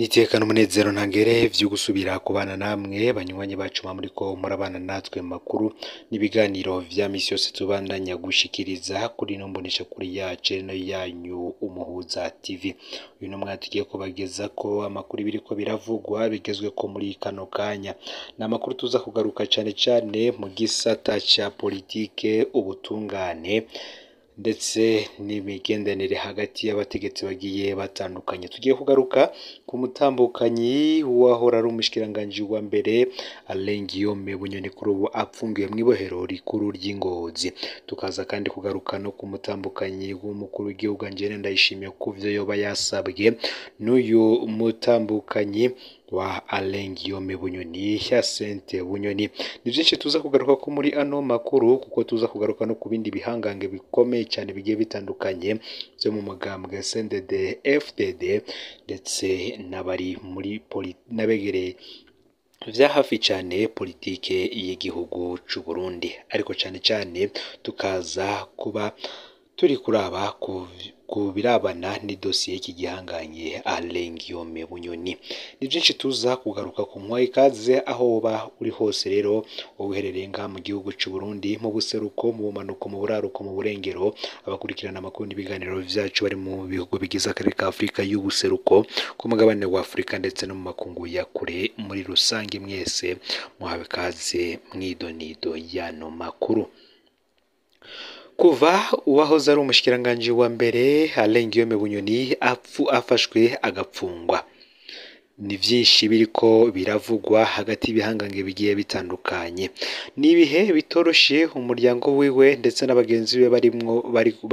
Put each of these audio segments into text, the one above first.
Nitekana umunezero ntangere vyo gusubira kubana namwe banywanyi bacu muriko murabana natwe mu makuru n'ibiganiro vya misi yose tubandanya gushikiriza kuri no mbonesha kuri ya channel yanyu Umuhuza TV. Uyu numwe tugiye kubageza ko amakuru biriko biravugwa bigezwe ko muri kano kanya. Na makuru tuza kugaruka cane mu gisata ca politike, ubutungane ndetse n'imigenderanire hagati y'abategetsi bagiye batandukanye. Tugiye kugaruka ku mutambukanyi wahora ari umushikiranganji wa mbere Alain Guillaume Bunyoni kuri ubu apfungiwe mw'ibohero rikuru ry'Ingozi. Tukaza kandi kugaruka no ku mutambukanyi w'umukuru w'igihugu Angela Ndayishimiye kuvyo yoba yasabwe n'uyu mutambukanyi wa Alain Guillaume Bunyoni Hyacinthe Bunyoni. Ni vyinshi tuza kugaruka ko muri ano makuru, kuko tuza kugaruka no ku bindi bihangange bikomeye cyane bigiye bitandukanye byo mu mugambwe CNDD FDD ndetse n'abari muri n'abegereye vya hafi cyane politike y'igihugu c'u Burundi. Ariko cyane tukaza kuba turi kuraba ku birabana ni dosiye y'iki gihanganye Alain Guillaume Bunyoni. Ni byinshi tuza kugaruka ku nkwa ikaze aho woba uri hose rero uherereye nga mu gihugu c'u Burundi, mu buseruko, mu bumanuko, mu buraruko, mu burengero, abakurikirana amakuru n'ibiganiro vyacu bari mu bihugu bigize akarere ka Afrika y'ubuseruko, ku mugabane wa Afrika ndetse no mu makungu ya kure muri rusange. Mwese muhawe kaze mwidonido yano makuru. Kuva uwahoze ari umushikiranganji wa mbere Alain Guillaume Bunyoni afashwe agapfungwa, ni vyinshi biriko biravugwa hagati y'ibihangange bigiye bitandukanye. Ni ibihe bitoroshe umuryango wiwe ndetse n'abagenzi be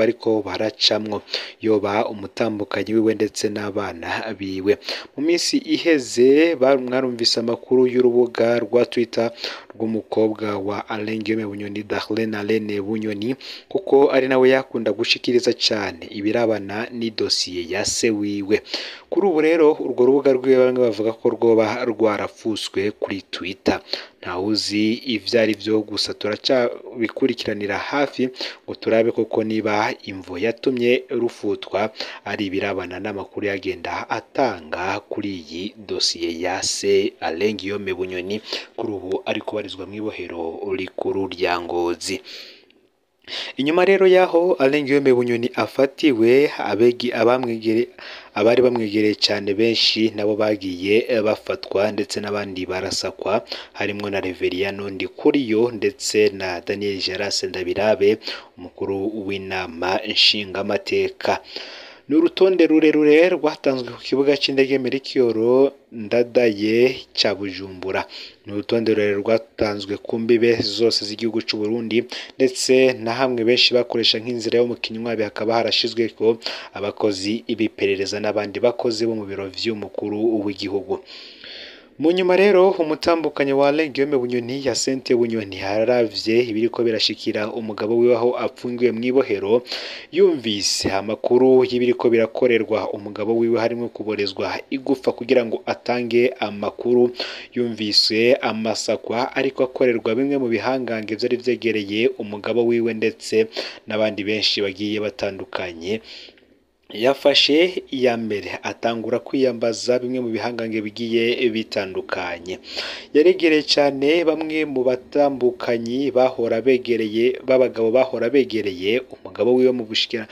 bariko baracamwo, yoba umutambukanyi wiwe ndetse n'abana biwe. Mu minsi iheze mwarumvise amakuru y'urubuga rwa Twitter rw'umukobwa wa Alain Guillaume Bunyoni, Darlene Bunyoni, kuko ari nawe yakunda gushikiriza cyane ibirabana ni dosiye ya se wiwe. Kuri ubu rero urwo rubuga rwiwe bamwe bavuga ko rwoba rwarafuswe kuri Twitter. Ntawuzi ivyo ari vyo, gusa turacabikurikiranira hafi ngo turabe koko niba imvo yatumye rufutwa ari ibirabana n'amakuru yagenda atanga kuri iyi dosiye ya se Alain Guillaume Bunyoni kuri ubu ari kubarizwa mw'ibohero rikuru rya Ngozi. Inyuma rero yaho Alain Guillaume Bunyoni afatiwe, abari bamwegereye cyane benshi nabo bagiye bafatwa ndetse n'abandi barasakwa, harimo na Reveriyano Ndikuriyo ndetse na Daniel Jarase Ndabirabe, umukuru w'inama nshingamateka. Ni urutonde rurerure rwatanzwe ku kibuga c'indege Melchior Ndadaye ca Bujumbura. Ni urutonde rurerure rwatanzwe ku mbibe zose z'igihugu c'u Burundi, ndetse na hamwe benshi bakoresha nk'inzira yo mu kinywabi hakaba harashizweko abakozi ibiperereza n'abandi bakozi bo mu biro vy'umukuru w'igihugu. Mu nyuma rero umutambukanyi wa Alain Guillaume Bunyoni Hyacinthe Bunyoni haravye ibiriko birashikira umugabo wiwe aho apfungiwe mw'ibohero, yumvise amakuru y'ibiriko birakorerwa umugabo wiwe harimo kuborezwa igufa kugira ngo atange amakuru, yumvise amasakwa ariko akorerwa bimwe mu bihangange vyari vyegereye umugabo wiwe ndetse n'abandi benshi bagiye batandukanye. Yafashe iya mbere atangura kwiyambaza bimwe mu bihangange bigiye bitandukanye. Yaregereye cyane bamwe mu batambukanyi b'abagabo bahora begereye umugabo wiwe mu bushikira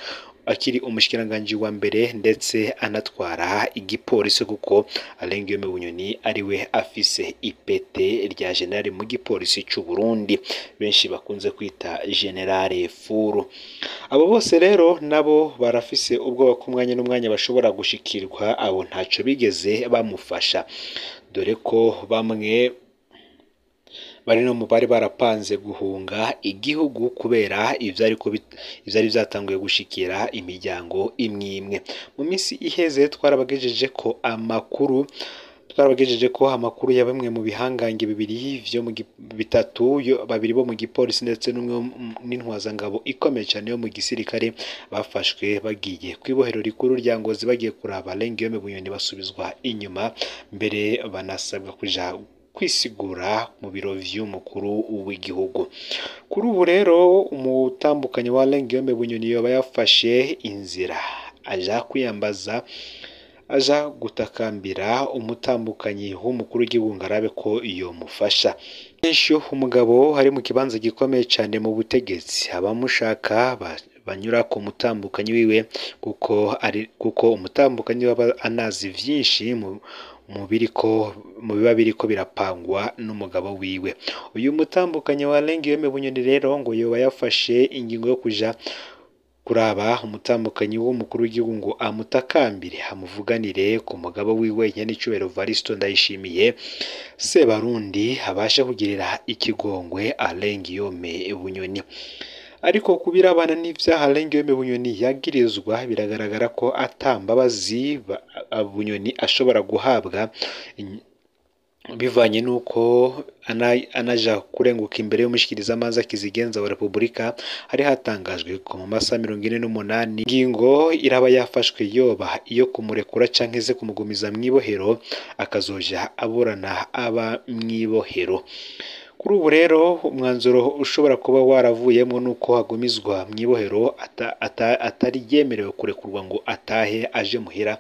akiri umushikiranganji wa mbere, ndetse anatwara igipolisi, kuko Alain Guillaume Bunyoni ariwe afise ipete rya generale mu gipolisi c'u Burundi, benshi bakunze kwita generale Furu. Abo bose rero nabo barafise ubwoba ku mwanya n'umwanya bashobora gushikirwa, abo ntaco bigeze bamufasha, dore ko bamwe bari no mu bari barapanze guhunga igihugu kubera ivyari vyatanguye gushikira imiryango imwe. Mu minsi iheze twarabagejeje ko amakuru ya bamwe mu bihangange bibiri vyo mu bitatu, babiri bo mu gipolisi ndetse n'umwe n'intwazangabo ikomeye cyane yo mu gisirikare bafashwe bagiye kw'ibohero rikuru rya Ngozi bagiye kuraba Alain Guillaume Bunyoni, basubizwa inyuma, mbere banasabwa kuja kwisigura mu biro vy'umukuru w'igihugu. Kuri ubu rero umutambukanyi wa Alain Guillaume Bunyoni yoba yafashe inzira aja kwiyambaza aja gutakambira umutambukanyi w'umukuru w'igihugu ngo arabe ko yomufasha. Kenshi umugabo ari mu kibanza gikomeye cyane mu butegetsi abamushaka banyura ku mutambukanyi wiwe kuko umutambukanyi waba anazi vyinshi mu biba biriko birapangwa n'umugabo wiwe. Uyu mutambukanyi wa Alain Guillaume Bunyoni rero ngo yoba yafashe ingingo yo kuja kuraba umutambukanyi w'umukuru w'igihugu ngo amutakambire amuvuganire ku mugabo wiwe Nyenicubahiro Evaristo Ndayishimiye Sebarundi abasha kugirira ikigongwe Alain Guillaume Bunyoni. Ariko kubirabana n'ivyaha Alain Guillaume Bunyoni yagirizwa biragaragara ko atambabazi Bunyoni ashobora guhabwa bivanye nuko anaja kurenguka imbere y'umushikiriza amanza kizigenza wa Republika hari hatangajwe ko mu masaha 48 ingingo iraba yafashwe yoba iyo kumurekura canke se kumugumiza mwibohero akazoja aburana aba mwibohero. Kuri ubu rero umwanzuro ushobora kuba waravuyemo nuko hagumizwa mwibohero atari yemerewe kurekurwa ngo atahe aje muhira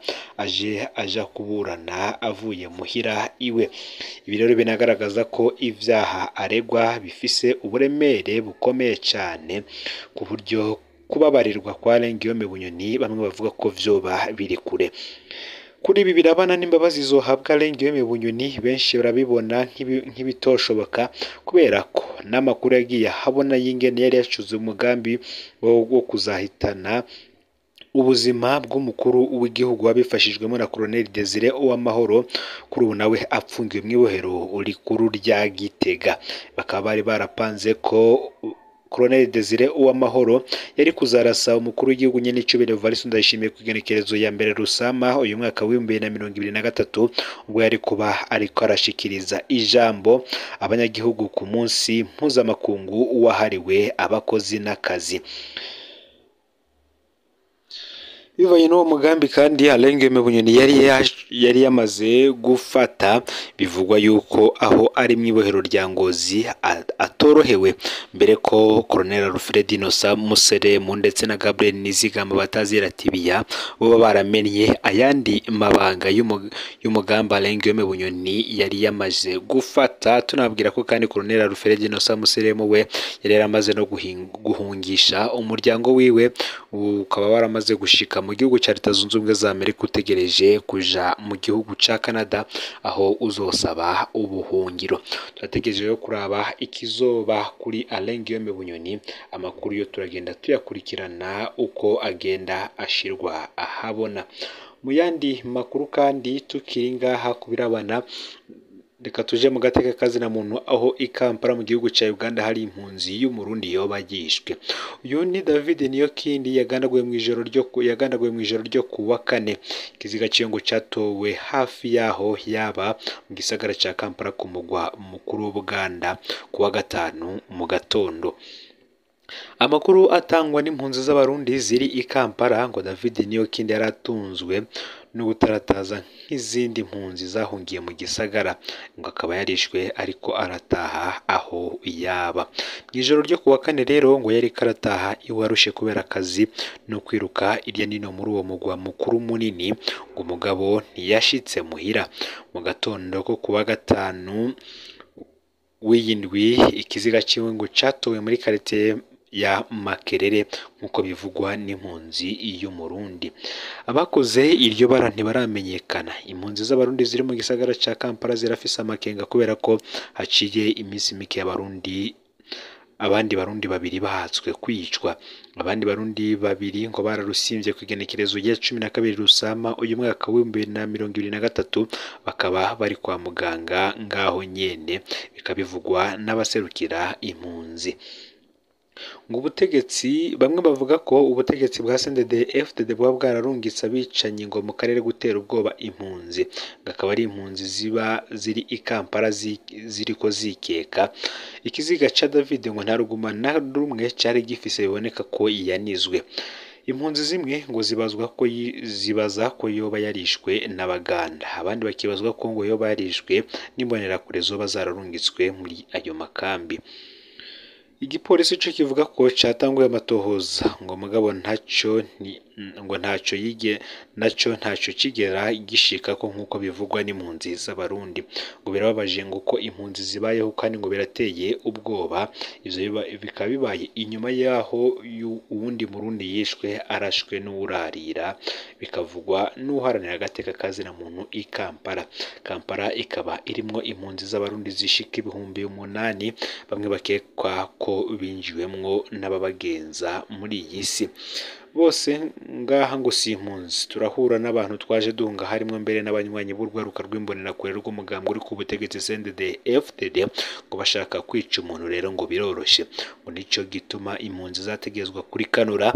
aja kuburana avuye muhira iwe. Ibi rero binagaragaza ko ivyaha aregwa bifise uburemere bukomeye cyane ku buryo kubabarirwa kwa Alain Guillaume Bunyoni bamwe bavuga ko vyoba biri kure. Kuri ibi birabana n'imbabazi zohabwa Alain Guillaume Bunyoni benshi barabibona nk'ibitoshoboka kubera ko n'amakuru yagiye habona y'ingene yari yacuze umugambi wo kuzahitana ubuzima bw'umukuru w'igihugu wabifashijwemo na Colonel Desire Uwamahoro. Kuri ubu nawe apfungiwe mwibohero rikuru rya Gitega. Bakaba bari barapanze ko Colonel Desire Uwamahoro yari kuzarasa umukuru w'igihugu Nyenicubahiro Evaristo Ndayishimiye ku igenekerezo ya mbere Rusama uyu mwaka wa 2023 ubwo yari kuba ariko arashikiriza ijambo abanyagihugu ku munsi mpuzamakungu wahariwe abakozi n'akazi. Bivanye n'uwo mugambi kandi Alain Guillaume Bunyoni yari yamaze gufata bivugwa yuko aho ari mwibohero rya Ngozi atorohewe mbere ko Colonel Alfred Innocent Museremu ndetse na Gabriel Nizigama batazira Tibiya bo baramenye ayandi mabanga y'umugambi Alain Guillaume Bunyoni yari yamaze gufata. Tunabwira ko kandi Colonel Alfred Innocent Museremu we yari yaramaze no guhungisha umuryango wiwe ukaba waramaze gushika mu gihugu cya Leta Zunze Ubumwe za Amerika utegereje kuja mu gihugu ca Canada aho uzosaba ubuhungiro. Turategereje yo kuraba ikizoba kuri Alain Guillaume Bunyoni. Amakuru yo turagenda tuyakurikirana uko agenda ashirwa ahabona. Mu yandi makuru kandi tukiri ngaha kubirabana, reka tuje mu gateka kazi na muntu aho i Kampala mu gihugu cya Uganda hari impunzi y'umurundi yobagishwe. Uyu ni David Niyokindi yagandaguye mu ijoro ryo kuwa kane. Ikiziga cy'iyongo cyatowe hafi yaho yaba mu gisagara cya Kampala ku mugwa mukuru w'Ubuganda kuwa gatanu mu gatondo. Amakuru atangwa n'impunzi z'abarundi ziri i Kampala ngo David Niyokindi yaratunzwe no gutarataza nk'izindi mpunzi zahungiye mu gisagara ngo akaba yarishwe ariko arataha aho yaba. Mu ijoro ryo kuwa kane rero ngo yari karataha iwe arushe kubera akazi no kwiruka irya nino muri uwo mugwa mukuru munini ngo umugabo ntiyashitse muhira. Mu gatondo ko kuwa gatanu w'iyindwi ikiziga ciwe ngo catowe muri quartier ya Makerere nkuko bivugwa n'impunzi y'umurundi. Abakoze iryo bara ntibaramenyekana. Impunzi z'abarundi ziri mu gisagara ca Kampala zirafise amakenga kubera ko haciye iminsi mike abandi barundi babiri bahatswe kwicwa. Abandi barundi babiri ngo bararusimvye ku igenekerezo ya 12 Rusama uyu mwaka wa 2023 bakaba bari kwa muganga ngaho nyene, bikabivugwa n'abaserukira impunzi. Ngo ubutegetsi bamwe bavuga ko ubutegetsi bwa CNDD-FDD bwa bwararungitse abicanyi ngo mu karere gutera ubwoba impunzi. Akaba ari impunzi ziba ziri i Kampala ziriko zikeka ikiziga ca David ngo nta ruguma na rumwe cyari gifise biboneka ko yanizwe. Impunzi zimwe ngo zibaza ko yoba yarishwe n'Abaganda, abandi bakibazwa ko ngo yoba yarishwe n'imbonera kure zoba zararungitswe muri ayo makambi. Igipolisi cyo kivuga ko cyatanguye amatohoza ngo mugabo ngo ntacyo kigera gishika ko nk'uko bivugwa n'impunzi z'abarundi. Ngo birababaje ngo uko impunzi zibayeho kandi ngo birateye ubwoba. Ivyo bikaba bibaye inyuma yaho uwundi murundi yishwe arashwe n'uwurarira, bikavugwa n'uharanira agateka kazina muntu i Kampala. Kampala ikaba irimwo impunzi z'abarundi zishika 8,000 bamwe bakekwa ko binjiwemwo n'ababagenza muri iyi si. Bose ngaha ngo si impunzi, turahura n'abantu twaje dunga harimwo mbere n'abanywanyi b'urwaruka rw'imbonerakure rw'umugambwe uri ku butegetsi CNDD-FDD ngo bashaka kwica umuntu. Rero ngo biroroshe, ngo nico gituma impunzi zategezwa kuri kanura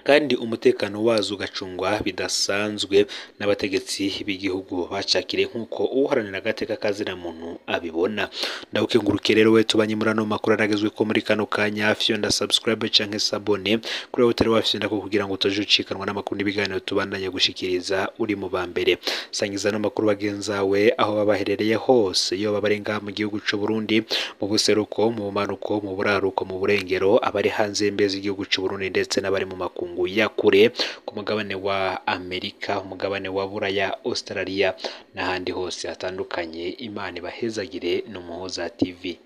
kandi umutekano wazo ugacungwa bidasanzwe n'abategetsi b'igihugu bacakire nk'uko uharanira agateka kazina muntu abibona. Ndawukenguruke rero we tubanye muri ano makuru aragezwe ko muri kano kanya fyonda subscribe canke sabone kuri hoteli wafyonda ko kugira ngo utaje ucikanwa n'amakuru n'ibiganiro tubandanye gushikiriza uri mu bambere. Sangiza no makuru bagenzawe aho babaherereye hose, iyo babarenga mu gihugu c'u Burundi, mu buseruko, mu manuko, mu buraruko, mu burengero, abari hanze y'imbizi igihugu c'u Burundi ndetse n'abari mu makungu ya kure ku mugabane wa Amerika, umugabane wa Buraya, Australia n'ahandi hose hatandukanye. Imana ibahezagire n'Umuhoza TV.